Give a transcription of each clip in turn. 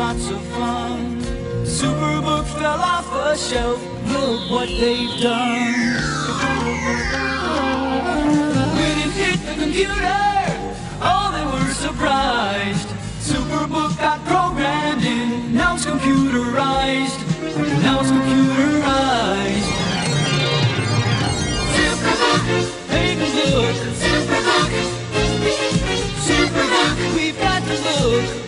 lots of fun. Superbook fell off the shelf, look what they've done. When it hit the computer, oh, they were surprised. Superbook got programmed in, now it's computerized. Now it's computerized. Superbook, take a look. Superbook, Superbook, we've got to look.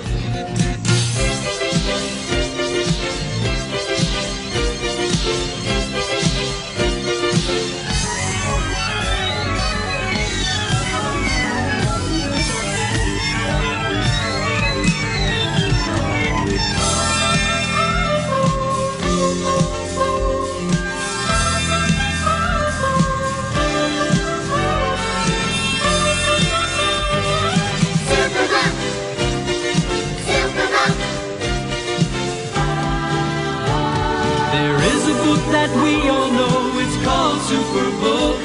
That we all know, it's called Superbook.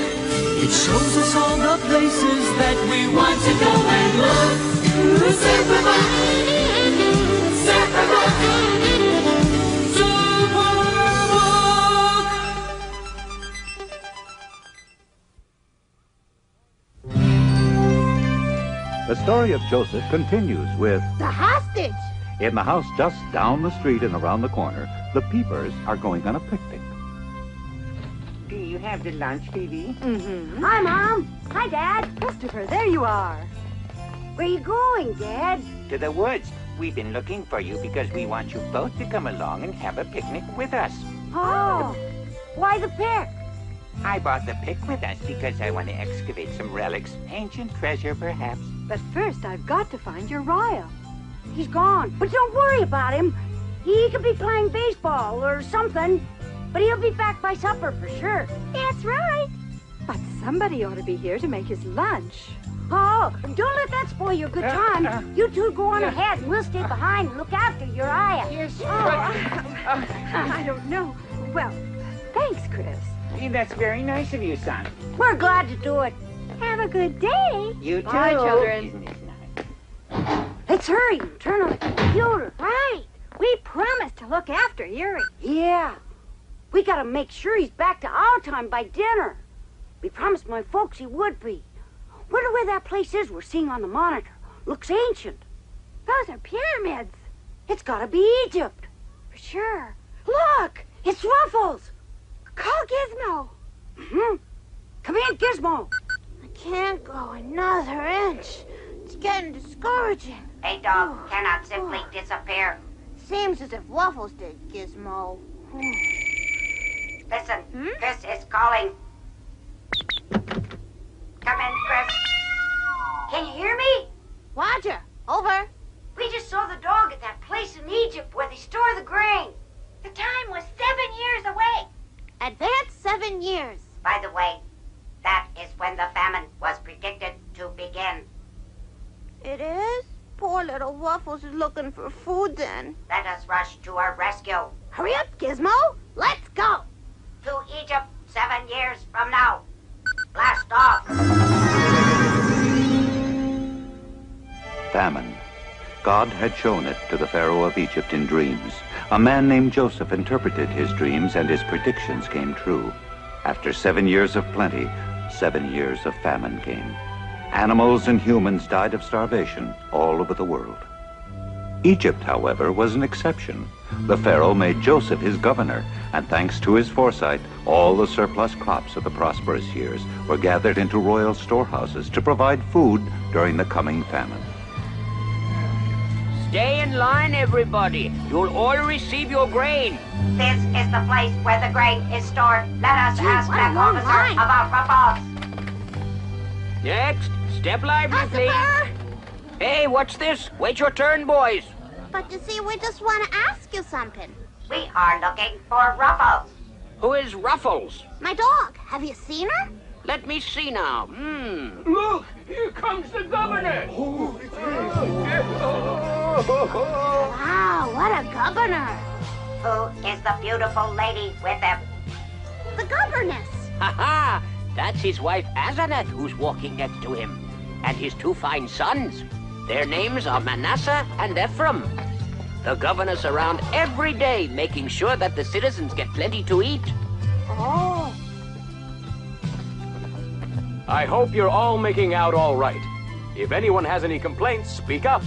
It shows us all the places that we want to go and look. Superbook, Superbook, Superbook. The story of Joseph continues with the hostage. In the house just down the street and around the corner, the Peppers are going on a picnic. Do you have the lunch, Phoebe? Mm-hmm. Hi, Mom. Hi, Dad. Christopher, there you are. Where you going, Dad? To the woods. We've been looking for you because we want you both to come along and have a picnic with us. Oh, why the pick? I brought the pick with us because I want to excavate some relics, ancient treasure perhaps. But first, I've got to find Uriah. He's gone, but don't worry about him. He could be playing baseball or something, but he'll be back by supper for sure. That's right. But somebody ought to be here to make his lunch. Oh, don't let that spoil your good time. You two go on ahead, and we'll stay behind and look after Uriah. Yes, I don't know. Well, thanks, Chris. Hey, that's very nice of you, son. We're glad to do it. Have a good day. You too. Bye, children. Isn't it nice? Let's hurry and turn on the computer. Right. We promised to look after Yuri. Yeah. We gotta make sure he's back to our time by dinner. We promised my folks he would be. Wonder where that place is we're seeing on the monitor. Looks ancient. Those are pyramids. It's gotta be Egypt. For sure. Look! It's Ruffles! Call Gizmo. Mm-hmm. Come in, Gizmo. I can't go another inch. It's getting discouraging. A dog cannot simply disappear. Seems as if Waffles did, Gizmo. Listen, Chris is calling. Come in, Chris. Can you hear me? Roger. Over. We just saw the dog at that place in Egypt where they store the grain. The time was 7 years away. Advance 7 years. By the way, that is when the famine was predicted to begin. It is? Poor little Waffles is looking for food then. Let us rush to our rescue. Hurry up, Gizmo. Let's go. To Egypt 7 years from now. Blast off. famine. God had shown it to the Pharaoh of Egypt in dreams. A man named Joseph interpreted his dreams, and his predictions came true. After 7 years of plenty, 7 years of famine came. Animals and humans died of starvation all over the world. Egypt, however, was an exception. The Pharaoh made Joseph his governor, and thanks to his foresight, all the surplus crops of the prosperous years were gathered into royal storehouses to provide food during the coming famine. Stay in line, everybody. You'll all receive your grain. This is the place where the grain is stored. Let us ask that officer about Ruffles. Next, step lively, please. Hey, what's this? Wait your turn, boys. But you see, we just want to ask you something. We are looking for Ruffles. Who is Ruffles? My dog. Have you seen her? Let me see now. Look, here comes the governor. Wow, what a governor. Who is the beautiful lady with him? The governess. Ha-ha! That's his wife, Asenath, who's walking next to him. And his two fine sons. Their names are Manasseh and Ephraim. The governor's around every day, making sure that the citizens get plenty to eat. Oh. I hope you're all making out all right. If anyone has any complaints, speak up.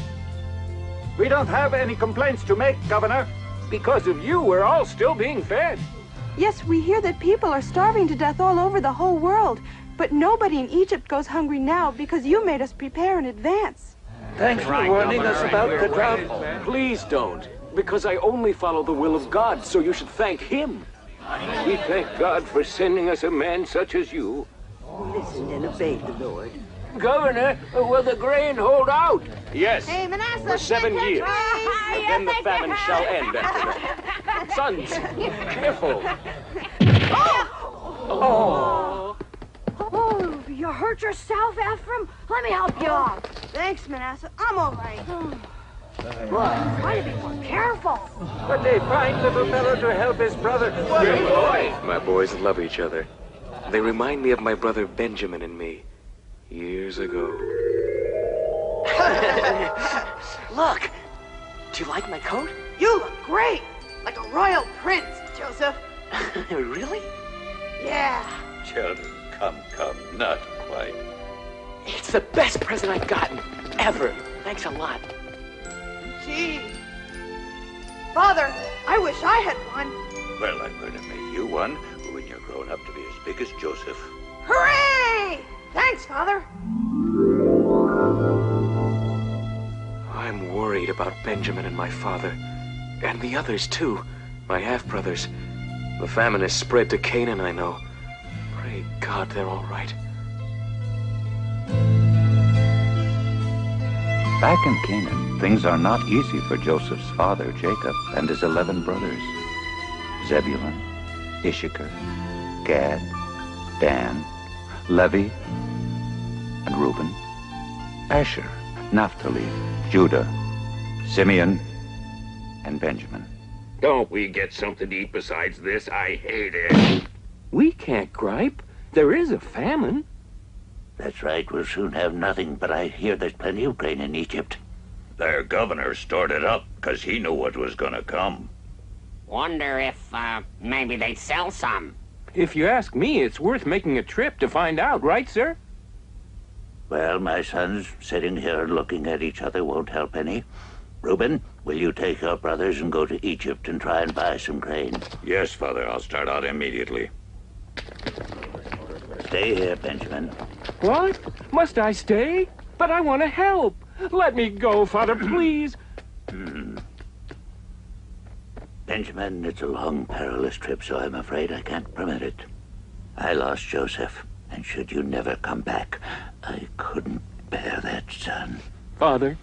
We don't have any complaints to make, Governor. Because of you, we're all still being fed. Yes, we hear that people are starving to death all over the whole world. But nobody in Egypt goes hungry now because you made us prepare in advance. Thanks for warning us about the drought. Please don't, because I only follow the will of God, so you should thank him. We thank God for sending us a man such as you. Listen and obey the Lord. Governor, will the grain hold out? Yes, Hey, Manasseh. for 7 years. And then the famine shall end after that. Sons, careful. Oh, you hurt yourself, Ephraim? Let me help you up. Thanks, Manasseh. I'm all right. Try to be more careful. But a fine little fellow to help his brother. My boys love each other. They remind me of my brother Benjamin and me, years ago. Look! Do you like my coat? You look great. Like a royal prince, Joseph. Really? Yeah. Children, come, not quite. It's the best present I've gotten, ever. Thanks a lot. Gee. Father, I wish I had one. Well, I'm going to make you one when you're grown up to be as big as Joseph. Hooray! Thanks, Father. I'm worried about Benjamin and my father. And the others, too. My half-brothers. The famine has spread to Canaan, I know. Pray God they're all right. Back in Canaan, things are not easy for Joseph's father, Jacob, and his 11 brothers. Zebulun, Issachar, Gad, Dan, Levi, and Reuben, Asher, Naphtali, Judah, Simeon, and Benjamin. Don't we get something to eat besides this? I hate it. We can't gripe. There is a famine. That's right, we'll soon have nothing, but I hear there's plenty of grain in Egypt. Their governor stored it up, 'cause he knew what was gonna come. Wonder if, maybe they sell some. If you ask me, it's worth making a trip to find out, right, sir? Well, my sons, sitting here looking at each other won't help any. Reuben, will you take your brothers and go to Egypt and try and buy some grain? Yes, Father, I'll start out immediately. Stay here, Benjamin. What? Must I stay? But I want to help. Let me go, Father, please. Benjamin, it's a long, perilous trip, so I'm afraid I can't permit it. I lost Joseph, and should you never come back, I couldn't bear that, son. Father?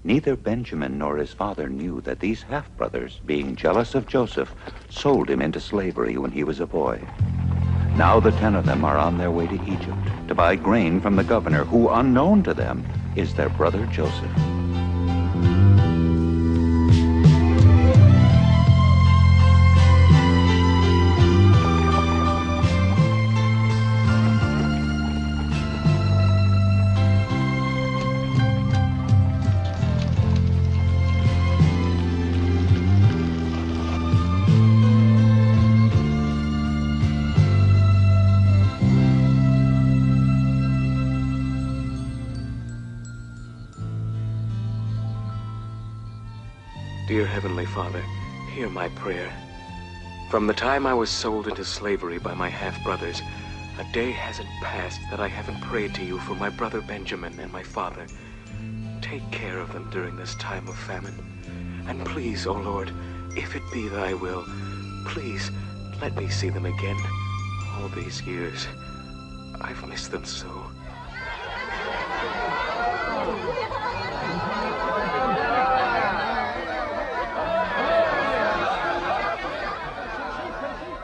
Neither Benjamin nor his father knew that these half-brothers, being jealous of Joseph, sold him into slavery when he was a boy. Now the 10 of them are on their way to Egypt to buy grain from the governor, who, unknown to them, is their brother Joseph. Dear Heavenly Father, hear my prayer. From the time I was sold into slavery by my half-brothers, a day hasn't passed that I haven't prayed to you for my brother Benjamin and my father. Take care of them during this time of famine. And please, O Lord, if it be thy will, please let me see them again. All these years, I've missed them so.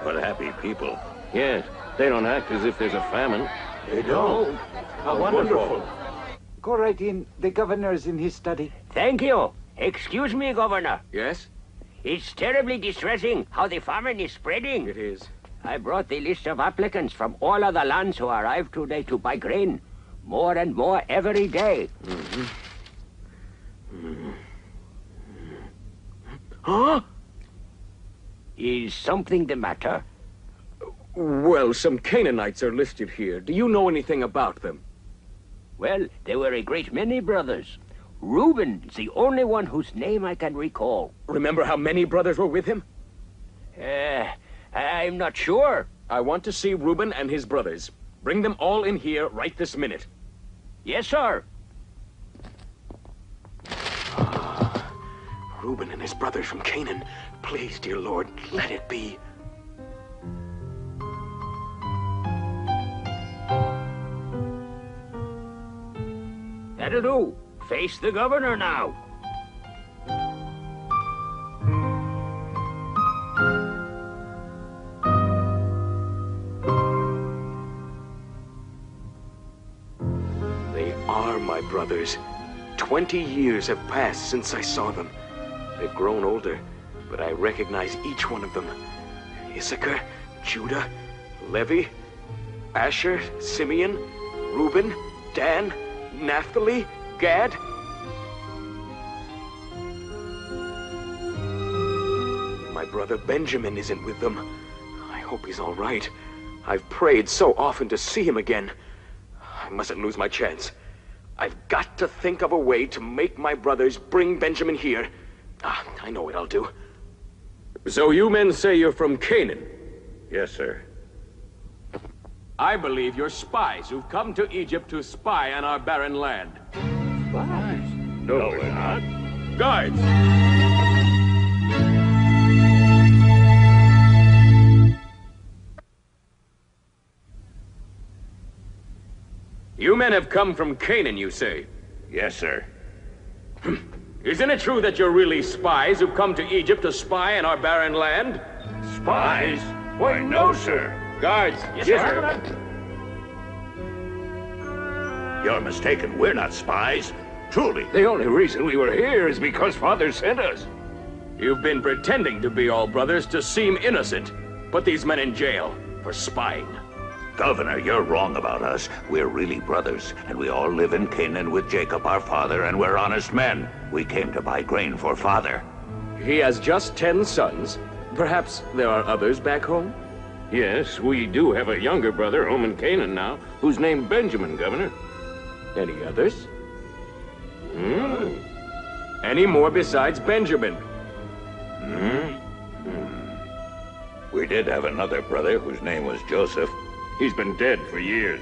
What happy people. Yes, they don't act as if there's a famine. They don't. How wonderful. Go right in. The governor's in his study. Thank you. Excuse me, Governor. Yes? It's terribly distressing how the famine is spreading. It is. I brought the list of applicants from all other lands who arrived today to buy grain. More and more every day. Huh? Is something the matter? Well, some Canaanites are listed here. Do you know anything about them? Well, there were a great many brothers. Reuben's the only one whose name I can recall. Remember how many brothers were with him? I'm not sure. I want to see Reuben and his brothers. Bring them all in here right this minute. Yes, sir. Reuben and his brothers from Canaan. Please, dear Lord, let it be. That'll do. Face the governor now. They are my brothers. 20 years have passed since I saw them. They've grown older, but I recognize each one of them. Issachar, Judah, Levi, Asher, Simeon, Reuben, Dan, Naphtali, Gad. My brother Benjamin isn't with them. I hope he's all right. I've prayed so often to see him again. I mustn't lose my chance. I've got to think of a way to make my brothers bring Benjamin here. I know what I'll do. So you men say you're from Canaan? Yes, sir. I believe you're spies who've come to Egypt to spy on our barren land. Spies? No, we're not. Guards! You men have come from Canaan, you say? Yes, sir. Isn't it true that you're really spies who've come to Egypt to spy on our barren land? Spies? Why, no, sir. Guards! Yes, sir. You're mistaken. We're not spies. Truly. The only reason we were here is because Father sent us. You've been pretending to be all brothers to seem innocent. Put these men in jail for spying. Governor, you're wrong about us. We're really brothers, and we all live in Canaan with Jacob our father, and we're honest men. We came to buy grain for Father. He has just 10 sons. Perhaps there are others back home? Yes, we do have a younger brother home in Canaan now, who's named Benjamin, Governor. Any others? Any more besides Benjamin? We did have another brother whose name was Joseph. He's been dead for years.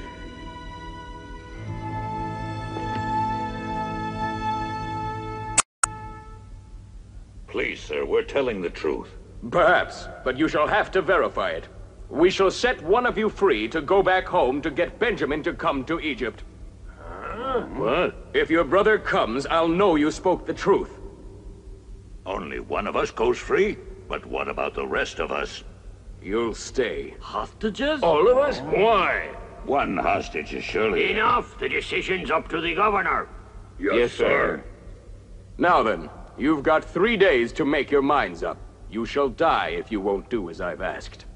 Please, sir, we're telling the truth. Perhaps, but you shall have to verify it. We shall set one of you free to go back home to get Benjamin to come to Egypt. What? If your brother comes, I'll know you spoke the truth. Only one of us goes free? But what about the rest of us? You'll stay. Hostages? All of us? Why? One hostage is surely... Enough! The decision's up to the governor. Yes, sir. Now then, you've got 3 days to make your minds up. You shall die if you won't do as I've asked.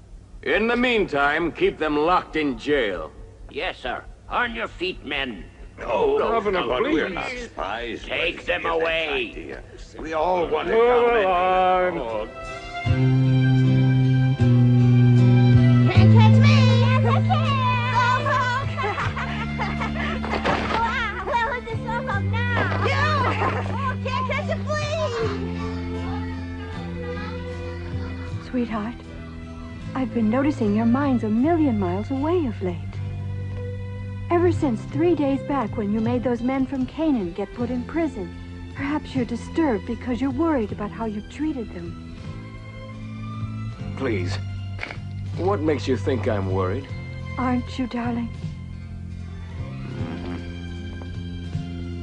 In the meantime, keep them locked in jail. Yes, sir. On your feet, men. No, Governor, please. we're not spies. Take them away. We all want to Move come in. along. Can't catch me! Where was the Superbook now? You! Can't catch a flea! Sweetheart, I've been noticing your mind's a million miles away of late. Ever since 3 days back when you made those men from Canaan get put in prison. Perhaps you're disturbed because you're worried about how you treated them. Please. What makes you think I'm worried? Aren't you, darling?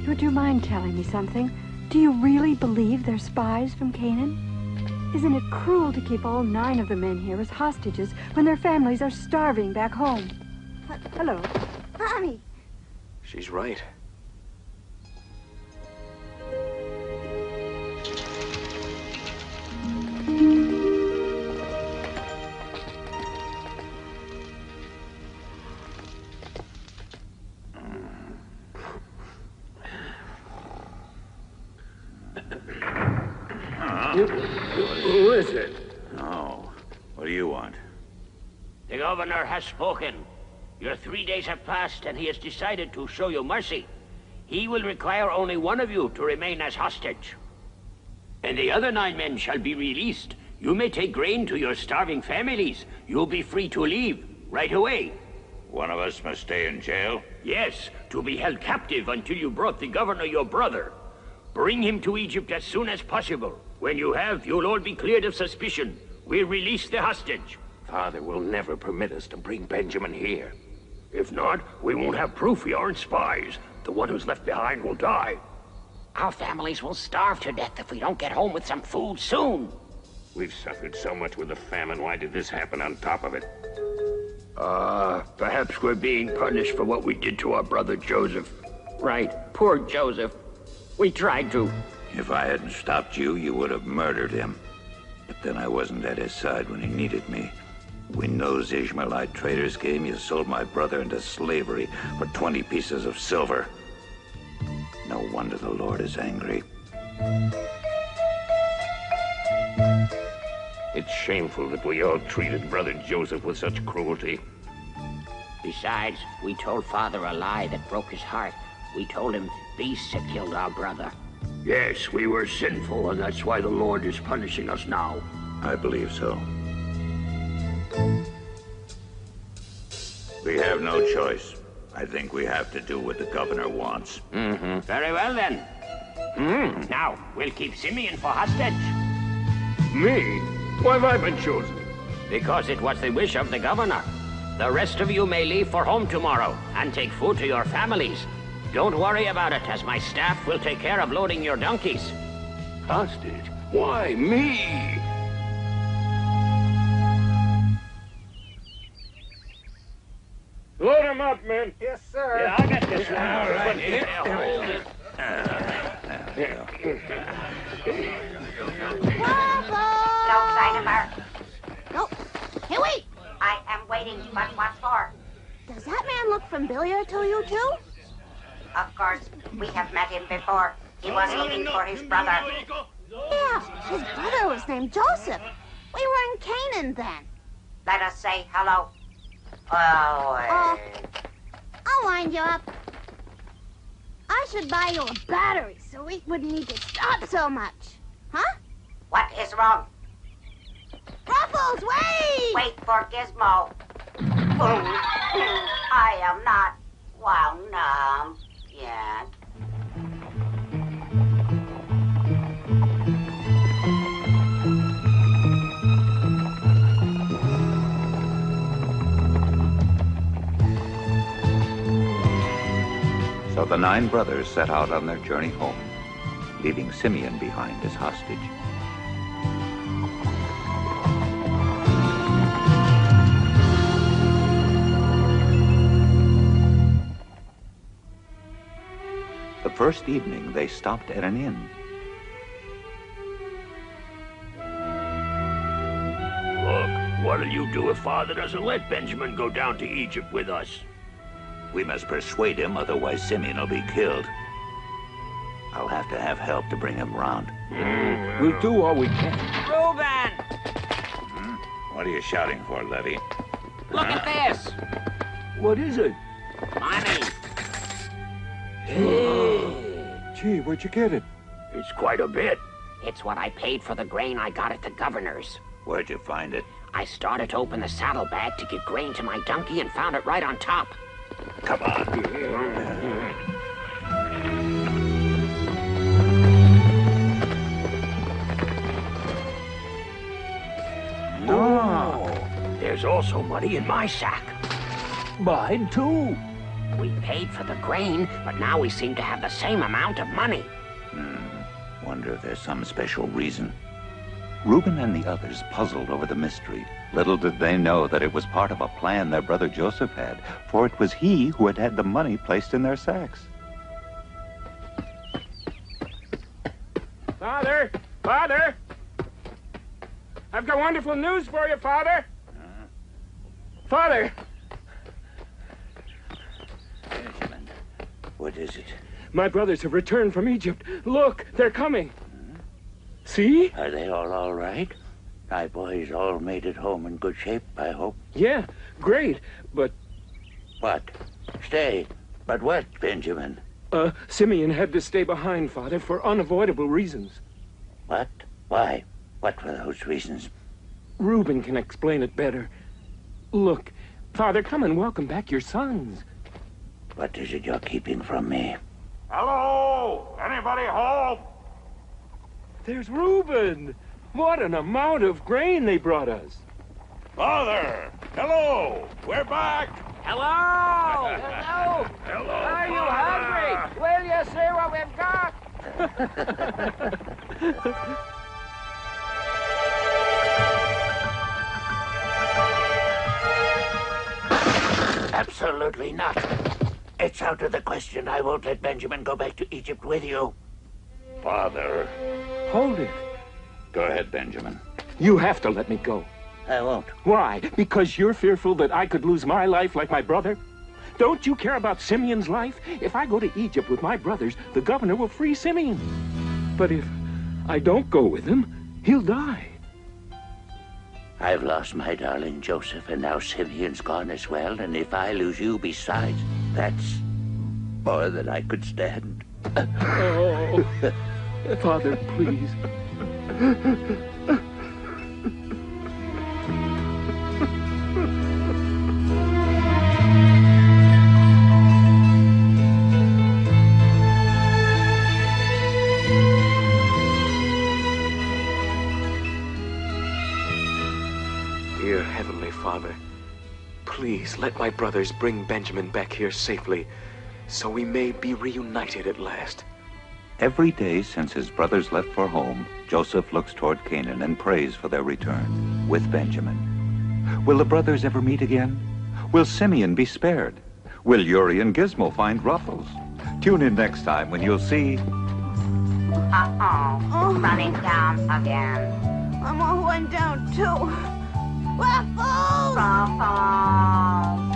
Would you mind telling me something? Do you really believe they're spies from Canaan? Isn't it cruel to keep all 9 of the men here as hostages when their families are starving back home? Hello. Mommy! She's right. governor has spoken. Your 3 days have passed, and he has decided to show you mercy. He will require only one of you to remain as hostage. And the other 9 men shall be released. You may take grain to your starving families. You'll be free to leave right away. One of us must stay in jail? Yes, to be held captive until you brought the governor your brother. Bring him to Egypt as soon as possible. When you have, you'll all be cleared of suspicion. We'll release the hostage. Father will never permit us to bring Benjamin here. If not, we won't have proof we aren't spies. The one who's left behind will die. Our families will starve to death if we don't get home with some food soon. We've suffered so much with the famine. Why did this happen on top of it? Perhaps we're being punished for what we did to our brother Joseph. Right. Poor Joseph. We tried to. If I hadn't stopped you, you would have murdered him. But then I wasn't at his side when he needed me. When those Ishmaelite traders came, you sold my brother into slavery for 20 pieces of silver. No wonder the Lord is angry. It's shameful that we all treated Brother Joseph with such cruelty. Besides, we told Father a lie that broke his heart. We told him beasts had killed our brother. Yes, we were sinful, and that's why the Lord is punishing us now. I believe so. We have no choice. I think we have to do what the governor wants. Very well, then. Now, we'll keep Simeon for hostage. Me? Why have I been chosen? Because it was the wish of the governor. The rest of you may leave for home tomorrow and take food to your families. Don't worry about it, as my staff will take care of loading your donkeys. Hostage? Why me? Load him up, men. Yes, sir. Yeah, I got this one. All right. Hold it. No sign of her. Nope. Hey, wait! I am waiting, but what for? Does that man look familiar to you, too? Of course, we have met him before. He was looking for his brother. Yeah, his brother was named Joseph. We were in Canaan then. Let us say hello. Oh, I'll wind you up. I should buy you a battery so we wouldn't need to stop so much. Huh? What is wrong? Ruffles, wait! Wait for Gizmo. I am not wound numb yet. So the 9 brothers set out on their journey home, leaving Simeon behind as hostage. The first evening, they stopped at an inn. Look, what'll you do if Father doesn't let Benjamin go down to Egypt with us? We must persuade him, otherwise Simeon will be killed. I'll have to have help to bring him round. We'll do all we can. Reuben! What are you shouting for, Levy? Look at this! What is it? Money! Gee, where'd you get it? It's quite a bit. It's what I paid for the grain I got at the governor's. Where'd you find it? I started to open the saddlebag to get grain to my donkey and found it right on top. Come on. No. There's also money in my sack. Mine, too. We paid for the grain, but now we seem to have the same amount of money. Wonder if there's some special reason. Reuben and the others puzzled over the mystery. Little did they know that it was part of a plan their brother Joseph had, for it was he who had had the money placed in their sacks. Father! Father! I've got wonderful news for you, Father! Father! Benjamin, what is it? My brothers have returned from Egypt. Look, they're coming. See? Are they all right? My boys all made it home in good shape, I hope. Yeah, great, but... What? Stay. But what, Benjamin? Simeon had to stay behind, Father, for unavoidable reasons. What? Why? What were those reasons? Reuben can explain it better. Look, Father, come and welcome back your sons. What is it you're keeping from me? Hello? Anybody home? There's Reuben! What an amount of grain they brought us! Father! Hello! We're back! Hello! Hello! Hello! Are you hungry? Will you see what we've got? Absolutely not. It's out of the question. I won't let Benjamin go back to Egypt with you. Father. Hold it. Go ahead, Benjamin. You have to let me go. I won't. Why? Because you're fearful that I could lose my life like my brother? Don't you care about Simeon's life? If I go to Egypt with my brothers, the governor will free Simeon. But if I don't go with him, he'll die. I've lost my darling Joseph, and now Simeon's gone as well, and if I lose you besides, that's more than I could stand. Oh, Father, please. Dear Heavenly Father, please let my brothers bring Benjamin back here safely, so we may be reunited at last. Every day since his brothers left for home, Joseph looks toward Canaan and prays for their return with Benjamin. Will the brothers ever meet again? Will Simeon be spared? Will Uri and Gizmo find Ruffles? Tune in next time when you'll see... Running down again. I'm all run down, too. Waffles! Ruffles.